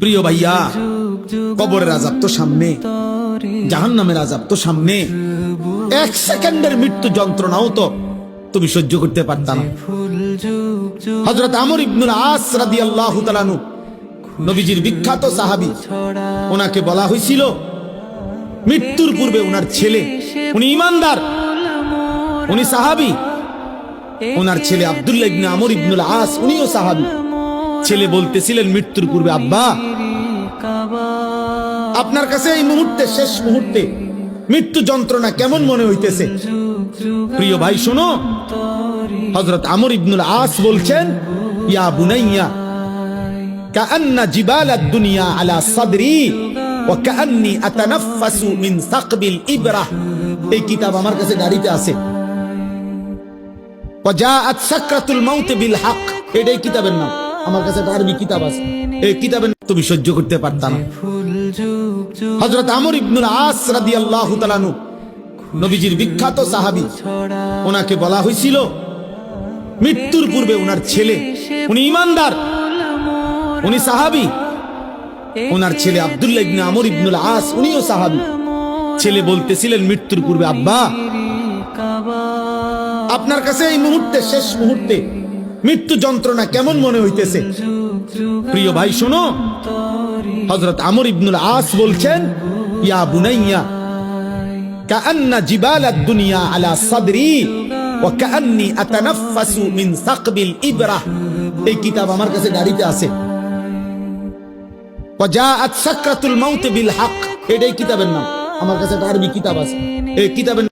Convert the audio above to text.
প্রিয় ভাইয়া, কবরের আযাব তো সামনে, জাহান্নামের আযাব তো সামনে। এক সেকেন্ডের মৃত্যু যন্ত্রণাও তো তুমি সহ্য করতে পারতা না। হযরত আমর ইবনুল আস রাদিয়াল্লাহু তাআলা আনহু, নবীজির বিখ্যাত সাহাবী, ওনাকে বলা হয়েছিল মৃত্যুর পূর্বে ওনার ছেলে, উনি ঈমানদার, উনি সাহাবী, ওনার ছেলে আব্দুল্লাহ ইবনে আমর ইবনুল আস, উনিও সাহাবী। ছেলে বলতেছিলেন মৃত্যুর পূর্বে, আব্বা, আপনার কাছে এই মুহূর্তে, শেষ মুহূর্তে মৃত্যু যন্ত্রণা কেমন মনে হইতেছে? প্রিয় ভাই শোনো, হযরত আমর ইবনুল আস বলছেন, ইয়া বুনাইয়া কাআন্না জিবালাদ দুনিয়া আলা সাদরি ওয়া কাআন্নী আতানাফাসু মিন সাকবিল ইবরা। এই কিতাব আমার কাছে গাড়িতে আছে। ওয়া জাআত সাকরাতুল মাউত বিল হক, এটাই কিতাবের নাম। আমার কাছে আরবি কিতাব আছে। এই কিতাবের তুমি সহ্য করতে পারতা না। হযরত আমর ইবনুল আস রাদিয়াল্লাহু তাআলা আনহু, নবীজির বিখ্যাত সাহাবী, ওনাকে বলা হয়েছিল মৃত্যুর পূর্বে ওনার ছেলে, উনি ঈমানদার, উনি সাহাবী, ওনার ছেলে আব্দুল্লাহ ইবনে আমর ইবনুল আস, উনিও সাহাবী। ছেলে বলতেছিলেন মৃত্যুর পূর্বে, আব্বা, আপনার কাছে এই মুহূর্তে, শেষ মুহূর্তে মৃত্যু যন্ত্রণা কেমন মনে হইতেছে? প্রিয় ভাই শোনো, হযরত আমর ইবনুল আস বলছেন, ইয়া বুনাইয়া কাআন্না জিবালাদ দুনিয়া আলা সাদরি ওয়া কাআন্নী আতানাফাসু মিন সাকবিল ইবরা। এই কিতাব আমার কাছে গাড়িতে আছে। ওয়া জাআত সাকরাতুল মাউত বিল হক, এটাই কিতাবের নাম। আমার কাছে আরবি কিতাব আছে। এই কিতাবের